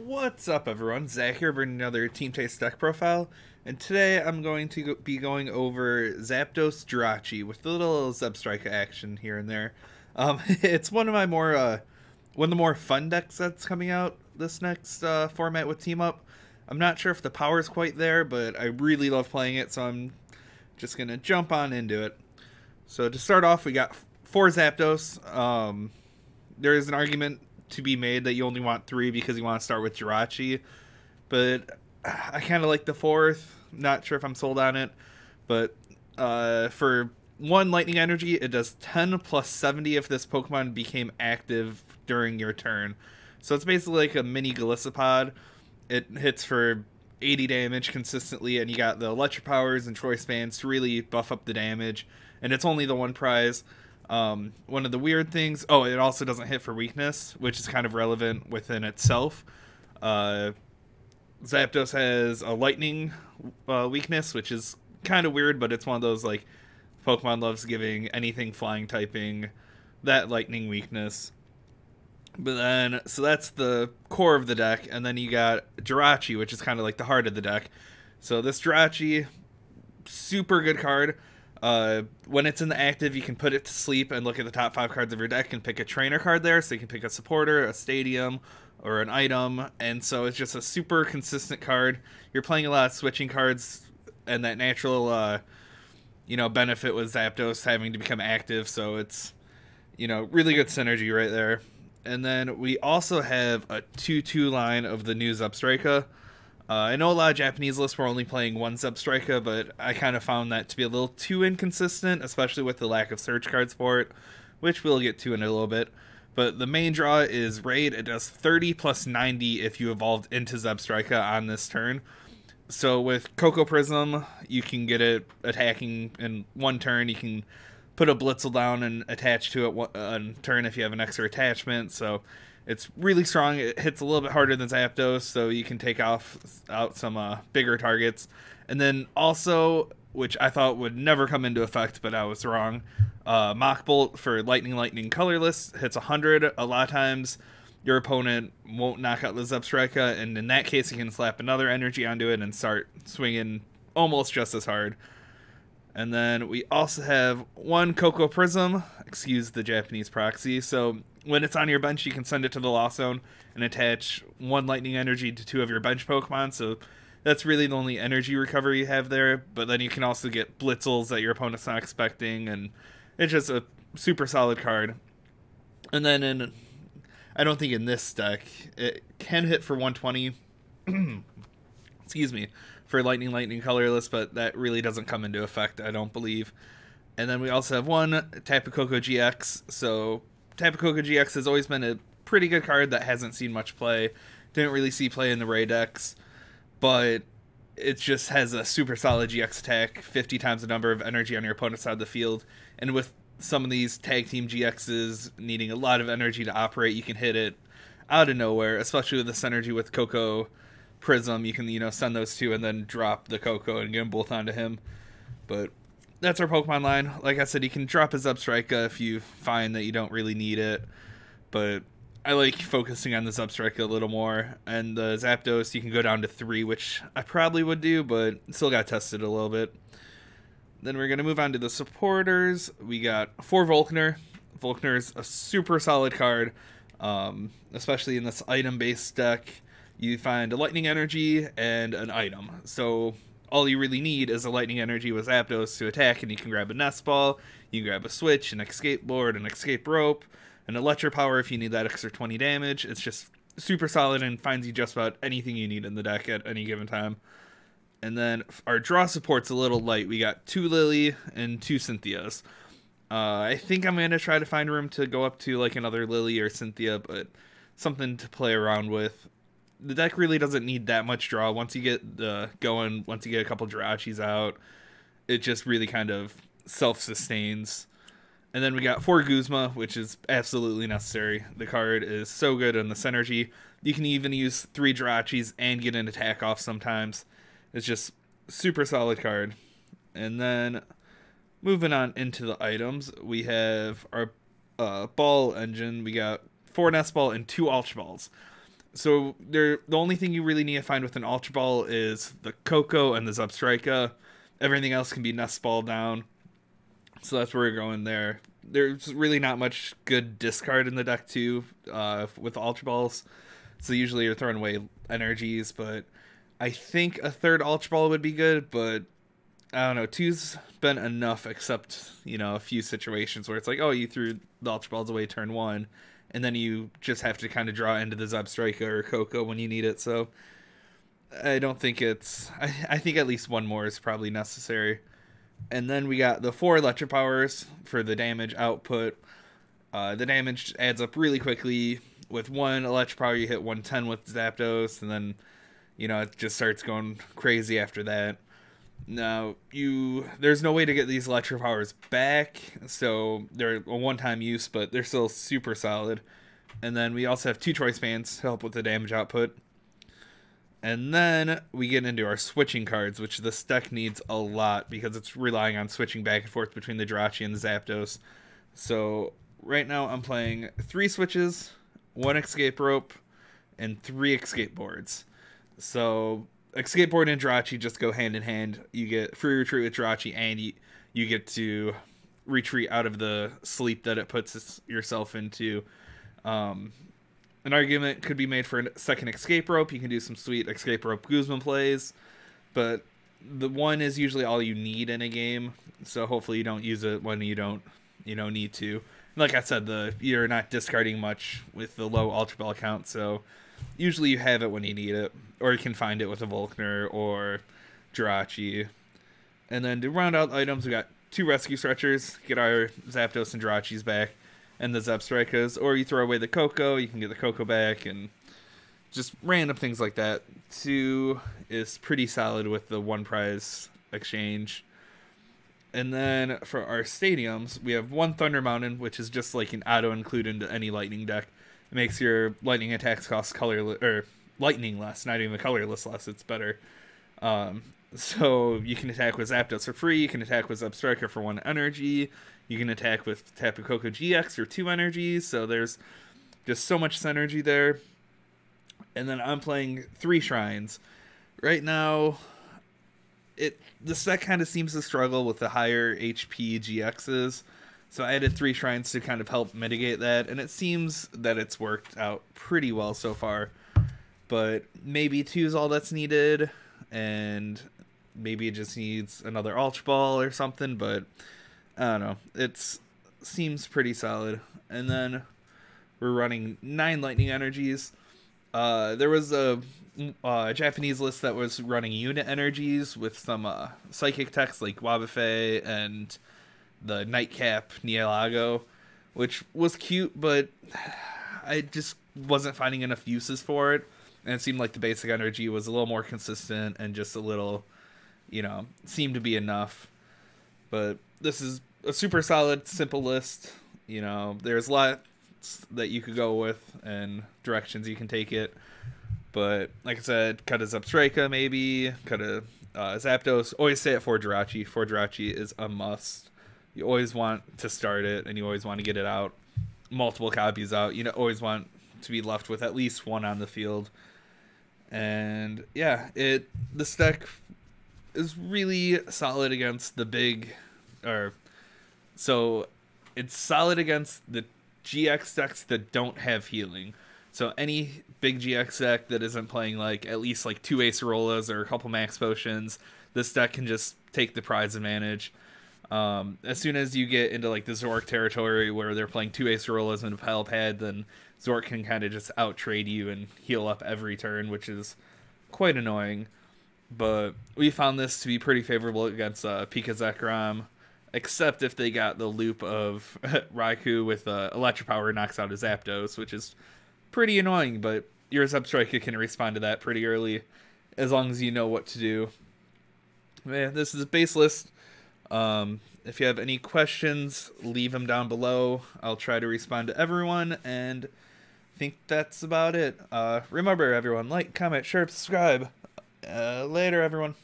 What's up, everyone? Zach here, bringing another Team Taste deck profile, and today I'm going to be going over Zapdos Jirachi with a little Zebstrika action here and there. It's one of my one of the more fun decks that's coming out this next format with Team Up. I'm not sure if the power's quite there, but I really love playing it, so I'm just gonna jump on into it. So to start off, we got four Zapdos. There is an argument to be made that you only want three because you want to start with Jirachi, but I kind of like the fourth. Not sure if I'm sold on it, but for one lightning energy, it does 10 plus 70 if this Pokemon became active during your turn. So it's basically like a mini Golisopod. It hits for 80 damage consistently, and you got the electric powers and choice bands to really buff up the damage, and it's only the one prize. One of the weird things, it also doesn't hit for weakness, which is kind of relevant within itself. Zapdos has a lightning weakness, which is kind of weird, but it's one of those, like, Pokemon loves giving anything flying typing that lightning weakness. But then, so that's the core of the deck, and then you got Jirachi, which is kind of like the heart of the deck. So this Jirachi, super good card. When it's in the active, you can put it to sleep and look at the top 5 cards of your deck and pick a trainer card there. So you can pick a supporter, a stadium, or an item. And so it's just a super consistent card. You're playing a lot of switching cards, and that natural, benefit with Zapdos having to become active. So it's, really good synergy right there. And then we also have a 2-2 line of the new Zebstrika. I know a lot of Japanese lists were only playing one Zebstrika, but I kind of found that to be a little too inconsistent, especially with the lack of search cards for it, which we'll get to in a little bit. But the main draw is Raid. It does 30 plus 90 if you evolved into Zebstrika on this turn. So with Coco Prism, you can get it attacking in one turn. You can put a Blitzel down and attach to it one turn if you have an extra attachment. So it's really strong. It hits a little bit harder than Zapdos, so you can take out some bigger targets. And then also, which I thought would never come into effect, but I was wrong, Mach Bolt for Lightning colorless hits 100. A lot of times, your opponent won't knock out the Zebstrika, and in that case, you can slap another energy onto it and start swinging almost just as hard. And then we also have one Coco Prism, excuse the Japanese proxy. So when it's on your bench, you can send it to the Lost Zone and attach one lightning energy to 2 of your bench Pokemon. So that's really the only energy recovery you have there. But then you can also get Blitzels that your opponent's not expecting, and it's just a super solid card. And then I don't think in this deck, it can hit for 120. Excuse me. For lightning colorless, but that really doesn't come into effect, I don't believe. And then we also have one Tapu Koko GX. So Tapu Koko GX has always been a pretty good card that hasn't seen much play. Didn't really see play in the Ray decks, but it just has a super solid GX attack, 50 times the number of energy on your opponent's side of the field. And with some of these tag team GXs needing a lot of energy to operate, you can hit it out of nowhere, especially with this energy with Coco Prism. You can, send those 2 and then drop the Coco and get them both onto him. But that's our Pokemon line. Like I said, you can drop his Zebstrika if you find that you don't really need it. But I like focusing on the Zebstrika a little more. And the Zapdos, you can go down to 3, which I probably would do, but still got tested a little bit. Then we're going to move on to the supporters. We got 4 Volkner. Volkner's a super solid card, especially in this item-based deck. You find a lightning energy and an item. So all you really need is a lightning energy with Zapdos to attack, and you can grab a nest ball, you can grab a switch, an escape board, an escape rope, an electric power if you need that extra 20 damage. It's just super solid and finds you just about anything you need in the deck at any given time. And then our draw support's a little light. We got 2 Lily and 2 Cynthias. I think I'm going to try to find room to go up to like another Lily or Cynthia, but something to play around with. The deck really doesn't need that much draw. Once you get going, once you get a couple Jirachis out, it just really kind of self-sustains. And then we got 4 Guzma, which is absolutely necessary. The card is so good in the synergy. You can even use 3 Jirachis and get an attack off sometimes. It's just super solid card. And then moving on into the items, we have our ball engine. We got 4 Nest Ball and 2 Ultra Balls. So the only thing you really need to find with an Ultra Ball is the Coco and the Zubstrika. Everything else can be Nest Ball down. So that's where we're going there. There's really not much good discard in the deck too, with Ultra Balls. So usually you're throwing away energies, but I think a third Ultra Ball would be good, but I don't know. Two's been enough, except, a few situations where it's like, oh, you threw the Ultra Balls away turn 1, and then you just have to kind of draw into the Zubstrika or Coco when you need it. So I don't think it's... I think at least one more is probably necessary. And then we got the 4 Electric Powers for the damage output. The damage adds up really quickly. With 1 Electric Power, you hit 110 with Zapdos, and then, it just starts going crazy after that. Now, there's no way to get these Electric Powers back, so they're a one-time use, but they're still super solid. And then we also have 2 Choice Bands to help with the damage output. And then we get into our switching cards, which this deck needs a lot because it's relying on switching back and forth between the Jirachi and the Zapdos. So right now I'm playing 3 switches, 1 escape rope, and 3 escape boards. So escape board and Jirachi just go hand in hand. You get free retreat with Jirachi, and you get to retreat out of the sleep that it puts yourself into. An argument could be made for a second escape rope. You can do some sweet escape rope Guzman plays, but the 1 is usually all you need in a game, so hopefully you don't use it when you don't need to. Like I said, you're not discarding much with the low Ultra Ball count, so usually you have it when you need it, or you can find it with a Volkner or Jirachi. And then to round out items, we got 2 rescue stretchers, get our Zapdos and Jirachis back, and the Zubstrikas, or you throw away the Coco, you can get the Coco back, and just random things like that. 2 is pretty solid with the 1 prize exchange. And then for our stadiums, we have 1 Thunder Mountain, which is just like an auto-include into any lightning deck. It makes your lightning attacks cost lightning less, not even colorless less, it's better. So you can attack with Zapdos for free, you can attack with Zubstrika for 1 energy, you can attack with Tapu Koko GX or 2 energies, so there's just so much synergy there. And then I'm playing 3 Shrines. Right now, this deck kind of seems to struggle with the higher HP GXs, so I added 3 Shrines to kind of help mitigate that, and it seems that it's worked out pretty well so far. But maybe 2 is all that's needed, and maybe it just needs another Ultra Ball or something, but I don't know. It seems pretty solid. And then we're running 9 Lightning Energies. There was a Japanese list that was running unit energies with some psychic techs like Wabafei and the Nightcap Nialago, which was cute, but I just wasn't finding enough uses for it. And it seemed like the basic energy was a little more consistent and just a little, seemed to be enough. But this is a super solid, simple list. There's lots that you could go with and directions you can take it. But like I said, cut a Zubstrika maybe, cut a Zapdos. Always stay at 4 Jirachi. 4 Jirachi is a must. You always want to start it, and you always want to get it out. Multiple copies out. You always want to be left with at least 1 on the field. And yeah, this deck is really solid against the big, so it's solid against the GX decks that don't have healing. So any big GX deck that isn't playing at least 2 Acerolas or a couple Max Potions, this deck can just take the prize advantage. As soon as you get into the Zork territory where they're playing 2 Acerolas and a Pile Pad, then Zork can kind of just out-trade you and heal up every turn, which is quite annoying. But we found this to be pretty favorable against Pika Zekrom, except if they got the loop of Raikou with Electric Power knocks out a Zapdos, which is pretty annoying, but your Zubstrika can respond to that pretty early as long as you know what to do. Man, this is a base list. If you have any questions, leave them down below. I'll try to respond to everyone, and I think that's about it. Remember, everyone, like, comment, share, subscribe. Later, everyone.